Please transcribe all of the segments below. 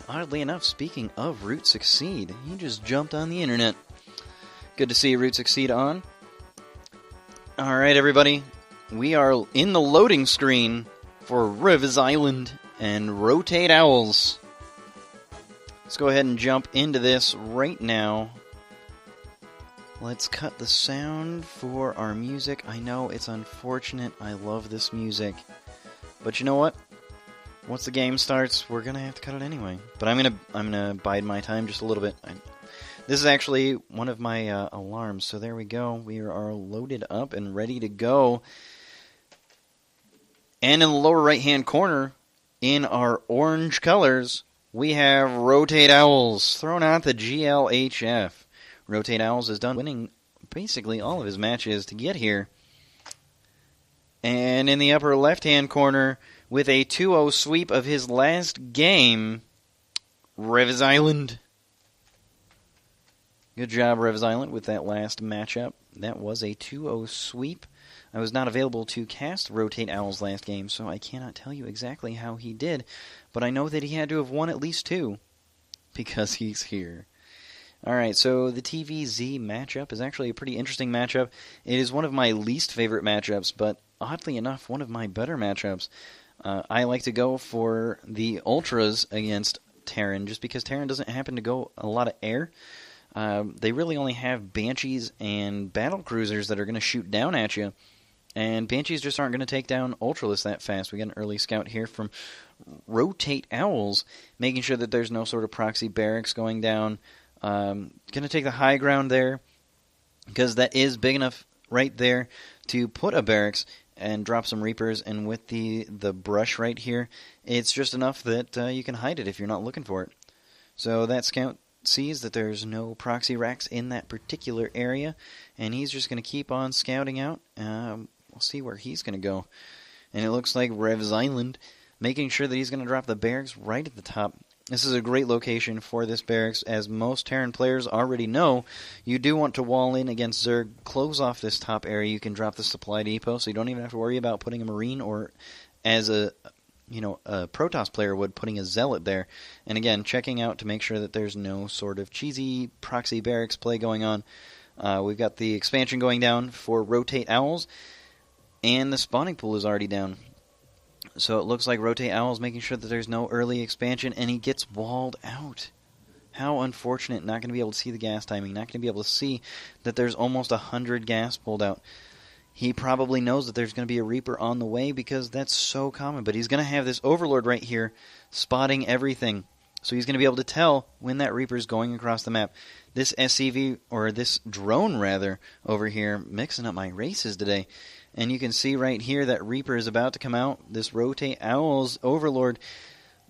oddly enough, speaking of Root Succeed, he just jumped on the internet. Good to see Root Succeed on. Alright, everybody. We are in the loading screen for ReivsIsland and RotateOwls. Let's go ahead and jump into this right now. Let's cut the sound for our music. I know it's unfortunate. I love this music. But you know what? Once the game starts, we're gonna have to cut it anyway. But I'm gonna bide my time just a little bit. This is actually one of my alarms. So there we go. We are loaded up and ready to go. And in the lower right-hand corner, in our orange colors, we have RotateOwls throwing out the GLHF. RotateOwls is done winning basically all of his matches to get here. And in the upper left-hand corner, with a 2-0 sweep of his last game, ReivsIsland. Good job, ReivsIsland, with that last matchup. That was a 2-0 sweep. I was not available to cast RotateOwls last game, so I cannot tell you exactly how he did, but I know that he had to have won at least 2, because he's here. Alright, so the TVZ matchup is actually a pretty interesting matchup. It is one of my least favorite matchups, but oddly enough, one of my better matchups. I like to go for the Ultras against Terran, just because Terran doesn't happen to go a lot of air. They really only have Banshees and Battle Cruisers that are going to shoot down at you, and Banshees just aren't going to take down Ultralists that fast. We got an early scout here from RotateOwls, making sure that there's no sort of proxy barracks going down. Going to take the high ground there, because that is big enough right there to put a barracks and drop some Reapers, and with the brush right here, it's just enough that you can hide it if you're not looking for it. So that scout sees that there's no proxy racks in that particular area, and he's just going to keep on scouting out. We'll see where he's going to go. And it looks like ReivsIsland making sure that he's going to drop the barracks right at the top. This is a great location for this barracks, as most Terran players already know. You do want to wall in against Zerg, close off this top area. You can drop the supply depot, so you don't even have to worry about putting a Marine, or as a Protoss player would, putting a Zealot there. And again, checking out to make sure that there's no sort of cheesy proxy barracks play going on. We've got the expansion going down for RotateOwls, and the spawning pool is already down. So it looks like RotateOwls making sure that there's no early expansion, and he gets walled out. How unfortunate, not going to be able to see the gas timing, not going to be able to see that there's almost 100 gas pulled out. He probably knows that there's going to be a Reaper on the way, because that's so common, but he's going to have this Overlord right here spotting everything. So he's going to be able to tell when that Reaper is going across the map. This SCV, or this drone rather, over here, mixing up my races today. And you can see right here that Reaper is about to come out. This RotateOwls Overlord,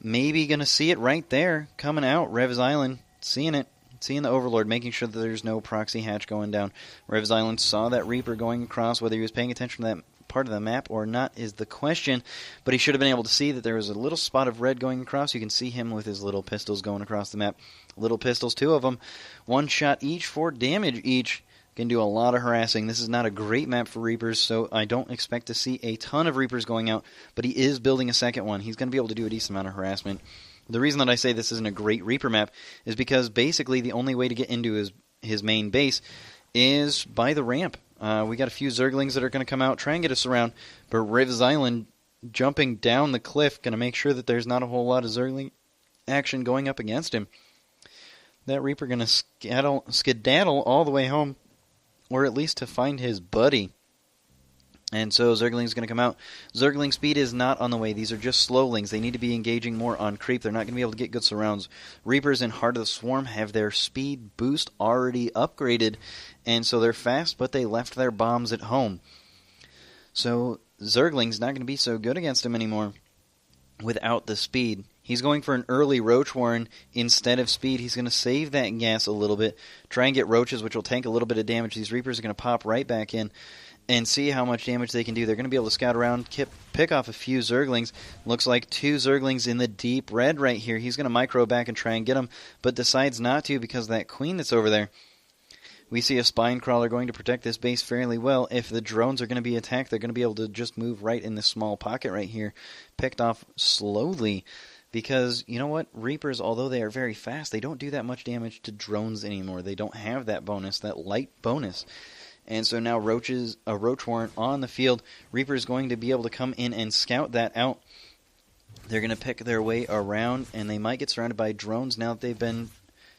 maybe going to see it right there, coming out. ReivsIsland, seeing it. Seeing the Overlord, making sure that there's no proxy hatch going down. ReivsIsland saw that Reaper going across. Whether he was paying attention to that part of the map or not is the question. But he should have been able to see that there was a little spot of red going across. You can see him with his little pistols going across the map. Little pistols, 2 of them. 1 shot each, 4 damage each. Can do a lot of harassing. This is not a great map for Reapers, so I don't expect to see a ton of Reapers going out, but he is building a second one. He's going to be able to do a decent amount of harassment. The reason that I say this isn't a great Reaper map is because basically the only way to get into his main base is by the ramp. We got a few Zerglings that are going to come out, try and get us around, but ReivsIsland jumping down the cliff, going to make sure that there's not a whole lot of Zergling action going up against him. That Reaper going to skedaddle all the way home, or at least to find his buddy. And so Zergling's going to come out. Zergling speed is not on the way. These are just slowlings. They need to be engaging more on creep. They're not going to be able to get good surrounds. Reapers in Heart of the Swarm have their speed boost already upgraded, and so they're fast, but they left their bombs at home. So Zergling's not going to be so good against him anymore without the speed. He's going for an early Roach Warren instead of speed. He's going to save that gas a little bit, try and get Roaches, which will tank a little bit of damage. These Reapers are going to pop right back in and see how much damage they can do. They're going to be able to scout around, pick off a few Zerglings. Looks like 2 Zerglings in the deep red right here. He's going to micro back and try and get them, but decides not to because of that Queen that's over there. We see a Spine Crawler going to protect this base fairly well. If the drones are going to be attacked, they're going to be able to just move right in this small pocket right here. Picked off slowly. Because, you know what? Reapers, although they are very fast, they don't do that much damage to drones anymore. They don't have that bonus, that light bonus. And so now a roach warrant on the field. Reaper's going to be able to come in and scout that out. They're going to pick their way around, and they might get surrounded by drones now that they've been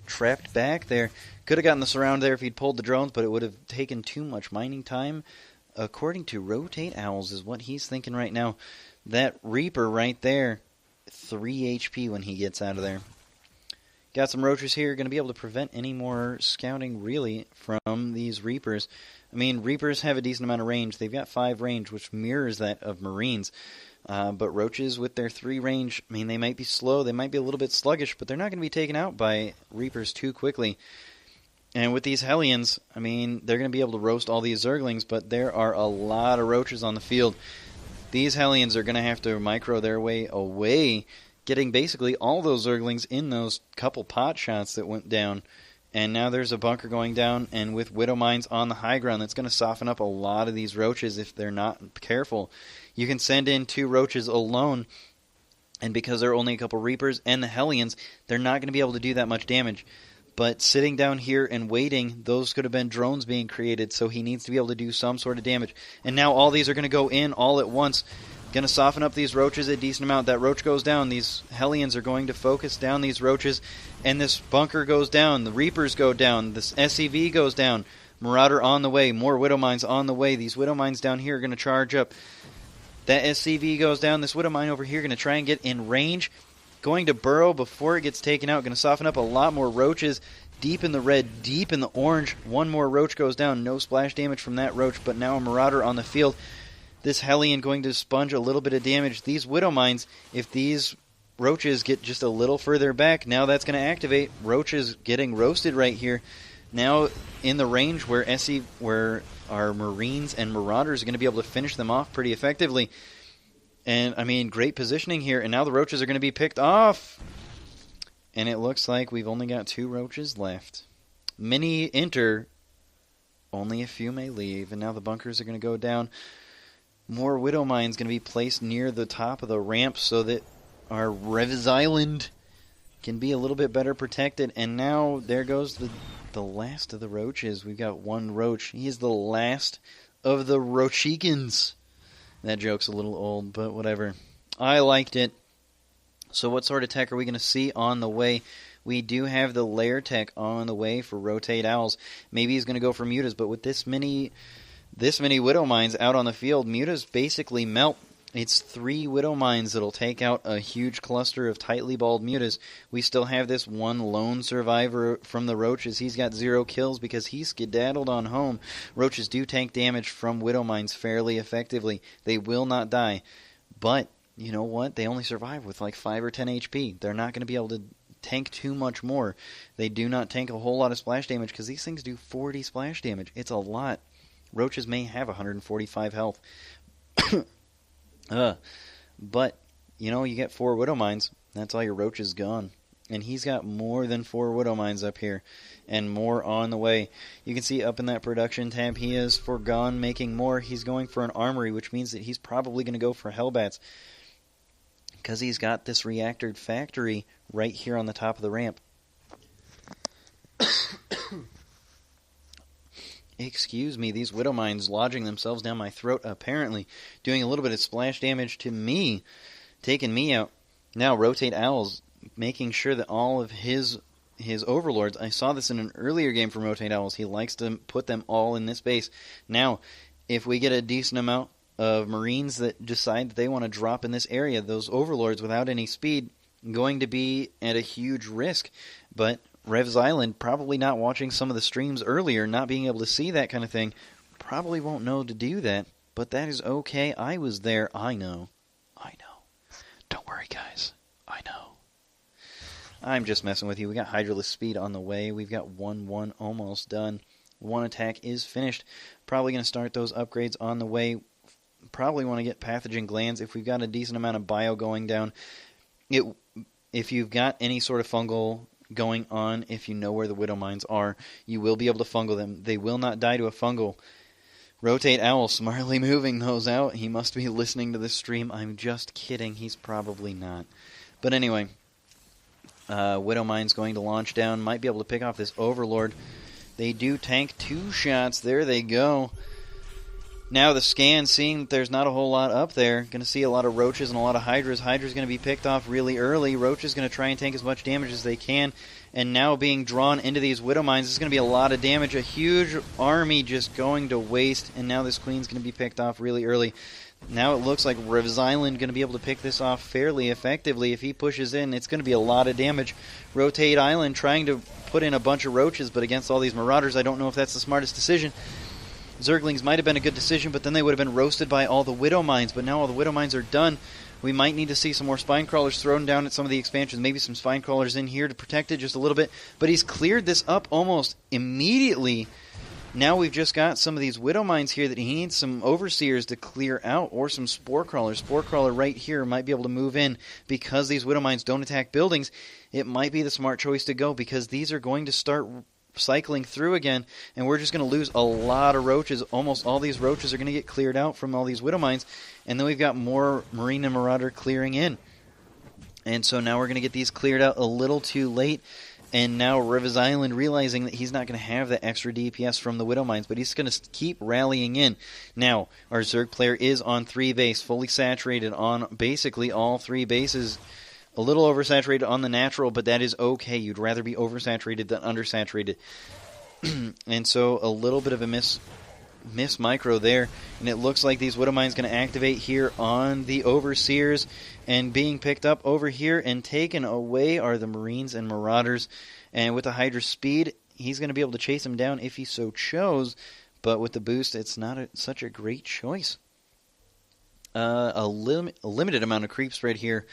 trapped back there. Could have gotten the surround there if he'd pulled the drones, but it would have taken too much mining time. According to RotateOwls is what he's thinking right now. That Reaper right there, 3 HP when he gets out of there. Got some roaches here, going to be able to prevent any more scouting, really, from these Reapers. I mean, Reapers have a decent amount of range. They've got 5 range, which mirrors that of Marines. But roaches with their 3 range, I mean, they might be slow, they might be a little bit sluggish, but they're not going to be taken out by Reapers too quickly. And with these Hellions, I mean, they're going to be able to roast all these Zerglings, but there are a lot of roaches on the field. These Hellions are going to have to micro their way away, getting basically all those Zerglings in those couple pot shots that went down. And now there's a bunker going down, and with Widow Mines on the high ground, that's going to soften up a lot of these roaches if they're not careful. You can send in 2 roaches alone, and because there are only a couple Reapers and the Hellions, they're not going to be able to do that much damage. But sitting down here and waiting, those could have been drones being created, so he needs to be able to do some sort of damage. And now all these are going to go in all at once. Going to soften up these roaches a decent amount. That roach goes down. These Hellions are going to focus down these roaches, and this bunker goes down. The Reapers go down. This SCV goes down. Marauder on the way. More Widow Mines on the way. These Widow Mines down here are going to charge up. That SCV goes down. This Widow Mine over here going to try and get in range. Going to burrow before it gets taken out. Going to soften up a lot more roaches. Deep in the red, deep in the orange. One more roach goes down. No splash damage from that roach, but now a Marauder on the field. This Hellion going to sponge a little bit of damage. These Widow Mines, if these roaches get just a little further back, now that's going to activate. Roaches getting roasted right here. Now in the range where our Marines and Marauders are going to be able to finish them off pretty effectively. And, I mean, great positioning here. And now the roaches are going to be picked off. And it looks like we've only got 2 roaches left. Many enter. Only a few may leave. And now the bunkers are going to go down. More Widow Mines going to be placed near the top of the ramp so that our ReivsIsland can be a little bit better protected. And now there goes the last of the roaches. We've got 1 roach. He is the last of the Roachikins. That joke's a little old, but whatever. I liked it. So what sort of tech are we going to see on the way? We do have the lair tech on the way for RotateOwls. Maybe he's going to go for mutas, but with this many Widow Mines out on the field, mutas basically melt. It's 3 Widow Mines that'll take out a huge cluster of tightly balled mutas. We still have this 1 lone survivor from the roaches. He's got 0 kills because he skedaddled on home. Roaches do tank damage from Widow Mines fairly effectively. They will not die. But, you know what? They only survive with like 5 or 10 HP. They're not going to be able to tank too much more. They do not tank a whole lot of splash damage because these things do 40 splash damage. It's a lot. Roaches may have 145 health. But, you know, you get 4 Widow Mines. That's all your roaches gone. And he's got more than 4 Widow Mines up here. And more on the way. You can see up in that production tab, he is forgone making more. He's going for an armory, which means that he's probably going to go for Hellbats. Because he's got this reactor factory right here on the top of the ramp. Excuse me, these Widow Mines lodging themselves down my throat, apparently. Doing a little bit of splash damage to me. Taking me out. Now, RotateOwls making sure that all of his overlords, I saw this in an earlier game from RotateOwls, he likes to put them all in this base. Now, if we get a decent amount of Marines that decide that they want to drop in this area, those overlords without any speed, going to be at a huge risk. But ReivsIsland, probably not watching some of the streams earlier, not being able to see that kind of thing, probably won't know to do that. But that is okay. I was there. I know. Don't worry, guys. I know. I'm just messing with you. We got Hydralisk speed on the way. We've got 1-1 almost done. 1 attack is finished. Probably going to start those upgrades on the way. Probably want to get pathogen glands if we've got a decent amount of bio going down. If you've got any sort of fungal going on, if you know where the Widow Mines are, you will be able to fungal them. They will not die to a fungal. RotateOwl smartly moving those out. He must be listening to this stream. I'm just kidding. He's probably not. But anyway, Widow Mine's going to launch down. Might be able to pick off this Overlord. They do tank 2 shots. There they go. Now the scan, seeing that there's not a whole lot up there, going to see a lot of Roaches and a lot of Hydras. Hydra's going to be picked off really early. Roach is going to try and tank as much damage as they can. And now being drawn into these Widow Mines, this is going to be a lot of damage. A huge army just going to waste. And now this Queen's going to be picked off really early. Now it looks like ReivsIsland going to be able to pick this off fairly effectively. If he pushes in, it's going to be a lot of damage. RotateOwls trying to put in a bunch of Roaches, but against all these Marauders, I don't know if that's the smartest decision. Zerglings might have been a good decision, but then they would have been roasted by all the Widow Mines. But now all the Widow Mines are done. We might need to see some more Spine Crawlers thrown down at some of the expansions. Maybe some Spine Crawlers in here to protect it just a little bit. But he's cleared this up almost immediately. Now we've just got some of these Widow Mines here that he needs some Overseers to clear out, or some Spore Crawlers. Spore Crawler right here might be able to move in because these Widow Mines don't attack buildings. It might be the smart choice to go because these are going to start cycling through again, and we're just going to lose a lot of Roaches. Almost all these Roaches are going to get cleared out from all these Widow Mines, and then we've got more Marine and Marauder clearing in. And so now we're going to get these cleared out a little too late, and now ReivsIsland realizing that he's not going to have that extra DPS from the Widow Mines, but he's going to keep rallying in. Now, our Zerg player is on 3 base, fully saturated on basically all 3 bases. A little oversaturated on the natural, but that is okay. You'd rather be oversaturated than undersaturated. And so a little bit of a miss micro there, and it looks like these Widow Mines going to activate here on the Overseers, and being picked up over here and taken away are the Marines and Marauders. And with the Hydra speed, he's going to be able to chase him down if he so chose, but with the boost, it's not such a great choice. A limited amount of creep spread here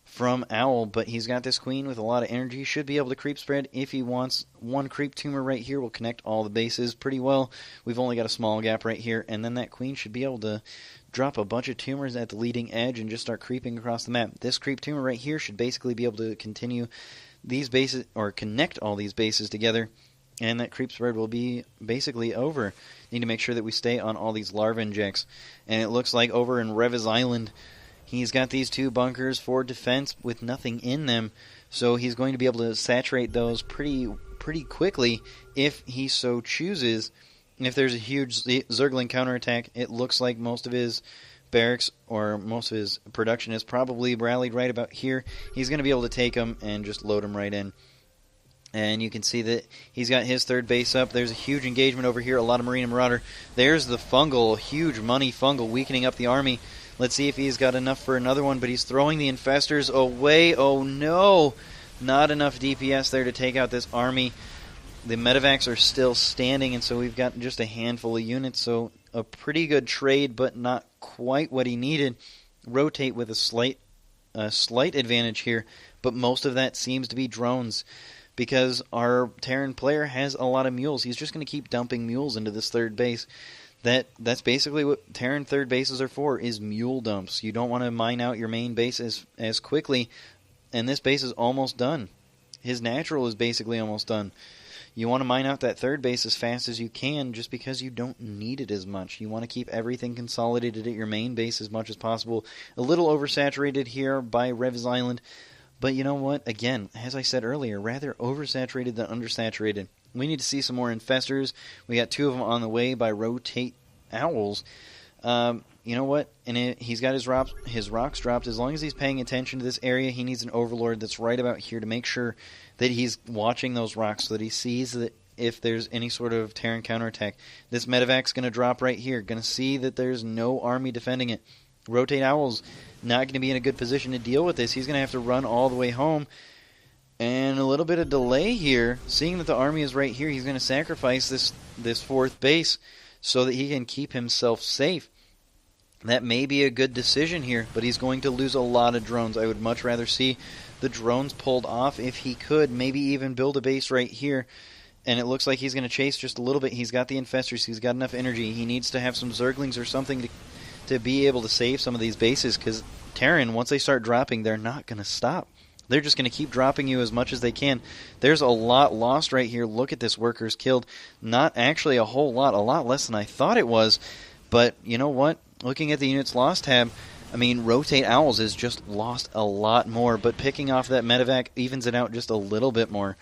from Owl, but he's got this Queen with a lot of energy. Should be able to creep spread if he wants. 1 creep tumor right here will connect all the bases pretty well. We've only got a small gap right here, and then that Queen should be able to drop a bunch of tumors at the leading edge and just start creeping across the map. This creep tumor right here should basically be able to continue these bases, or connect all these bases together, and that creep spread will be basically over. Need to make sure that we stay on all these larva injects. And it looks like over in ReivsIsland, he's got these 2 bunkers for defense with nothing in them, so he's going to be able to saturate those pretty quickly if he so chooses. If there's a huge Zergling counterattack, it looks like most of his barracks or most of his production is probably rallied right about here. He's going to be able to take them and just load them right in. And you can see that he's got his 3rd base up. There's a huge engagement over here, a lot of Marine and Marauder. There's the Fungal, huge money Fungal weakening up the army. Let's see if he's got enough for another one, but he's throwing the Infestors away. Oh no! Not enough DPS there to take out this army. The Medivacs are still standing, and so we've got just a handful of units, so a pretty good trade, but not quite what he needed. Rotate with a slight advantage here, but most of that seems to be drones, because our Terran player has a lot of mules. He's just going to keep dumping mules into this 3rd base. That's basically what Terran 3rd bases are for, is mule dumps. You don't want to mine out your main base as quickly, and this base is almost done. His natural is basically almost done. You want to mine out that 3rd base as fast as you can, just because you don't need it as much. You want to keep everything consolidated at your main base as much as possible. A little oversaturated here by ReivsIsland, but you know what? Again, as I said earlier, rather oversaturated than undersaturated. We need to see some more Infestors. We got 2 of them on the way by RotateOwls. You know what? And he's got his rocks dropped. As long as he's paying attention to this area, he needs an Overlord that's right about here to make sure that he's watching those rocks so that he sees that if there's any sort of Terran counterattack. This Medevac's going to drop right here. Going to see that there's no army defending it. RotateOwls not going to be in a good position to deal with this. He's going to have to run all the way home. And a little bit of delay here. Seeing that the army is right here, he's going to sacrifice this 4th base so that he can keep himself safe. That may be a good decision here, but he's going to lose a lot of drones. I would much rather see the drones pulled off if he could. Maybe even build a base right here. And it looks like he's going to chase just a little bit. He's got the Infestors. He's got enough energy. He needs to have some Zerglings or something to be able to save some of these bases, because Terran, once they start dropping, they're not going to stop. They're just going to keep dropping you as much as they can. There's a lot lost right here. Look at this, workers killed. Not actually a whole lot, a lot less than I thought it was. But you know what? Looking at the units lost tab, I mean, RotateOwls has just lost a lot more, but picking off that medevac evens it out just a little bit more.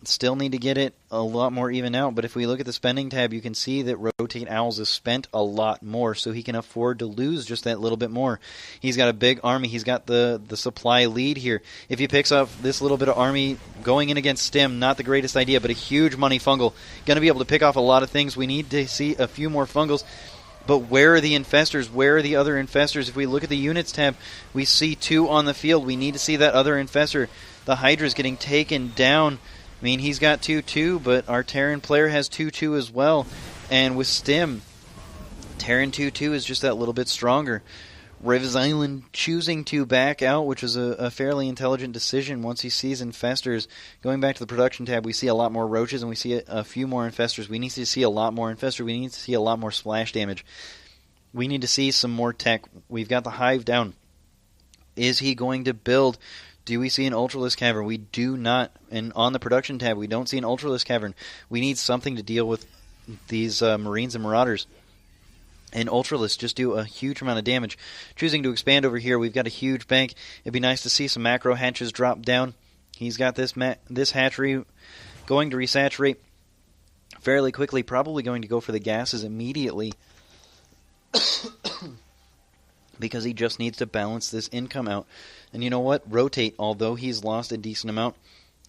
Still need to get it a lot more even out, but if we look at the spending tab, you can see that RotateOwls has spent a lot more, so he can afford to lose just that little bit more. He's got a big army. He's got the supply lead here. If he picks up this little bit of army going in against Stim, not the greatest idea, but a huge money fungal. Going to be able to pick off a lot of things. We need to see a few more fungals. But where are the infestors? Where are the other infestors? If we look at the units tab, we see 2 on the field. We need to see that other infestor. The Hydra's getting taken down. I mean, he's got 2-2, but our Terran player has 2-2 as well. And with Stim, Terran 2-2 is just that little bit stronger. ReivsIsland choosing to back out, which is a fairly intelligent decision once he sees infestors. Going back to the production tab, we see a lot more roaches and we see a few more infestors. We need to see a lot more infestors. We need to see a lot more splash damage. We need to see some more tech. We've got the hive down. Is he going to build? Do we see an Ultralisk Cavern? We do not. And on the production tab, we don't see an Ultralisk Cavern. We need something to deal with these Marines and Marauders. And Ultralisk just do a huge amount of damage. Choosing to expand over here, we've got a huge bank. It'd be nice to see some macro hatches drop down. He's got this hatchery going to resaturate fairly quickly. Probably going to go for the gases immediately. Because he just needs to balance this income out. And you know what? Rotate, although he's lost a decent amount,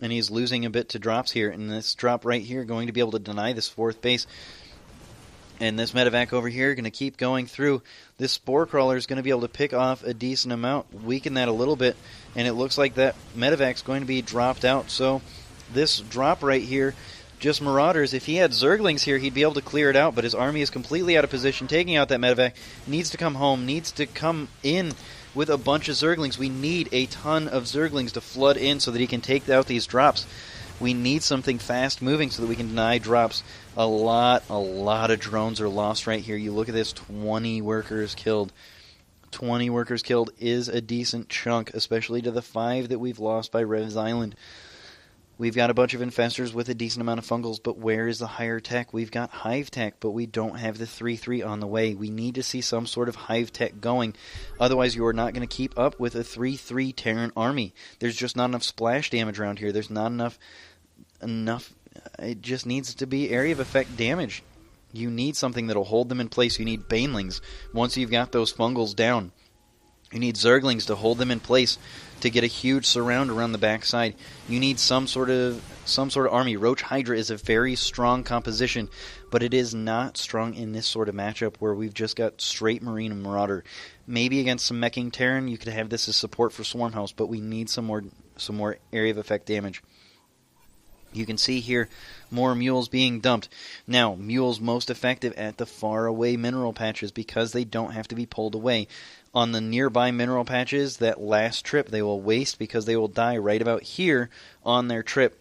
and he's losing a bit to drops here, and this drop right here going to be able to deny this 4th base. And this medevac over here going to keep going through. This spore crawler is going to be able to pick off a decent amount, weaken that a little bit, and it looks like that medevac's going to be dropped out. So this drop right here, just Marauders. If he had Zerglings here, he'd be able to clear it out, but his army is completely out of position, taking out that medevac. Needs to come home, needs to come in with a bunch of Zerglings. We need a ton of Zerglings to flood in so that he can take out these drops. We need something fast moving so that we can deny drops. A lot of drones are lost right here. You look at this, 20 workers killed. 20 workers killed is a decent chunk, especially to the 5 that we've lost by ReivsIsland. We've got a bunch of infestors with a decent amount of fungals, but where is the higher tech? We've got hive tech, but we don't have the 3-3 on the way. We need to see some sort of hive tech going. Otherwise, you are not going to keep up with a 3-3 Terran army. There's just not enough splash damage around here. There's not enough. It just needs to be area of effect damage. You need something that'll hold them in place. You need Banelings once you've got those fungals down. You need Zerglings to hold them in place to get a huge surround around the backside. You need some sort of army. Roach Hydra is a very strong composition, but it is not strong in this sort of matchup where we've just got straight Marine and Marauder. Maybe against some meching Terran, you could have this as support for Swarmhouse, but we need some more area of effect damage. You can see here more mules being dumped. Now, mules most effective at the far away mineral patches because they don't have to be pulled away. On the nearby mineral patches, that last trip they will waste because they will die right about here on their trip.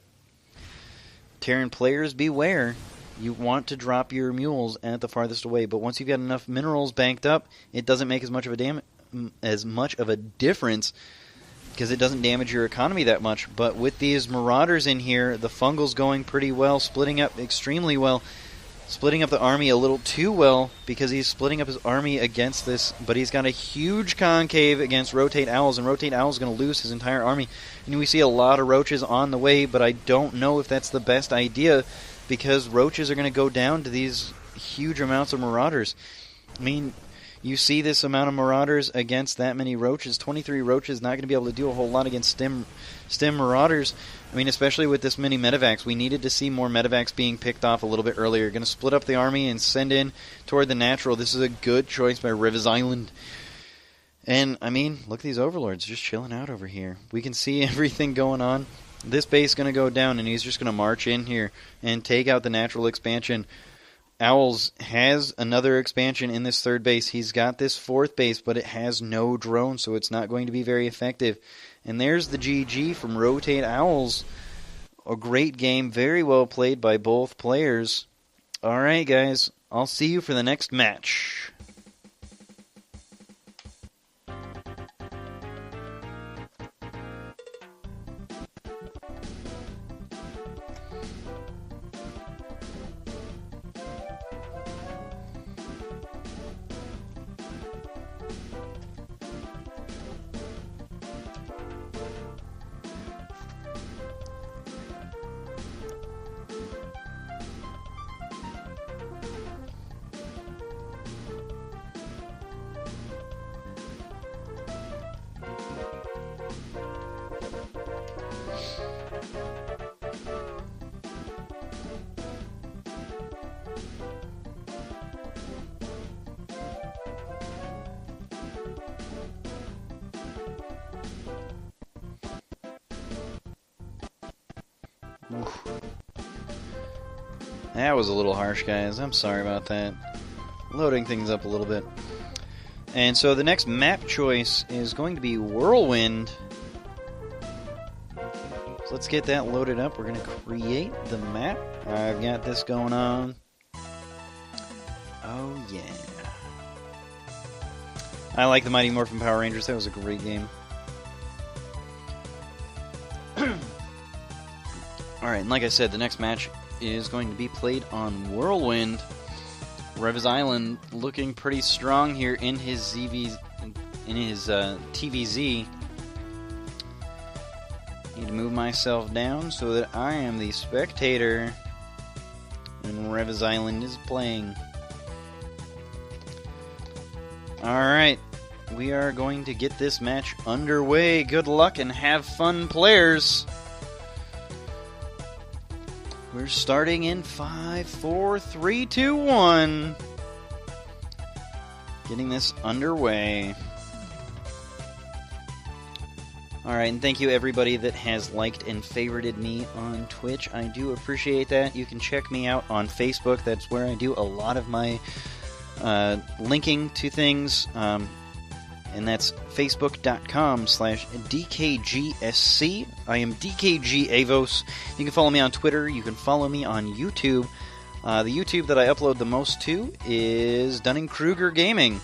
Terran players, beware. You want to drop your mules at the farthest away, but once you've got enough minerals banked up, it doesn't make as much of a difference because it doesn't damage your economy that much. But with these Marauders in here, the fungal's going pretty well, splitting up extremely well. Splitting up the army a little too well because he's splitting up his army against this, but he's got a huge concave against RotateOwls, and RotateOwls is going to lose his entire army. And we see a lot of roaches on the way, but I don't know if that's the best idea because roaches are going to go down to these huge amounts of Marauders. I mean, you see this amount of Marauders against that many roaches. 23 roaches not going to be able to do a whole lot against Stim Marauders. I mean, especially with this many medevacs. We needed to see more medevacs being picked off a little bit earlier. Going to split up the army and send in toward the natural. This is a good choice by ReivsIsland. And, I mean, look at these overlords just chilling out over here. We can see everything going on. This base is going to go down, and he's just going to march in here and take out the natural expansion. Owls has another expansion in this 3rd base. He's got this 4th base, but it has no drone, so it's not going to be very effective. And there's the GG from RotateOwls. A great game, very well played by both players. Alright guys, I'll see you for the next match. Oof. That was a little harsh, guys. I'm sorry about that. Loading things up a little bit. And so the next map choice is going to be Whirlwind. So let's get that loaded up. We're going to create the map. I've got this going on. Oh, yeah. I like the Mighty Morphin Power Rangers. That was a great game. Alright, and like I said, the next match is going to be played on Whirlwind. ReivsIsland looking pretty strong here in his TVZ. Need to move myself down so that I am the spectator and ReivsIsland is playing. Alright, we are going to get this match underway. Good luck and have fun, players. We're starting in 5, 4, 3, 2, 1. Getting this underway. Alright, and thank you everybody that has liked and favorited me on Twitch. I do appreciate that. You can check me out on Facebook. That's where I do a lot of my linking to things. And that's facebook.com/DKGSC. I am DKGAvos. You can follow me on Twitter. You can follow me on YouTube. The YouTube that I upload the most to is Dunning-Kruger Gaming.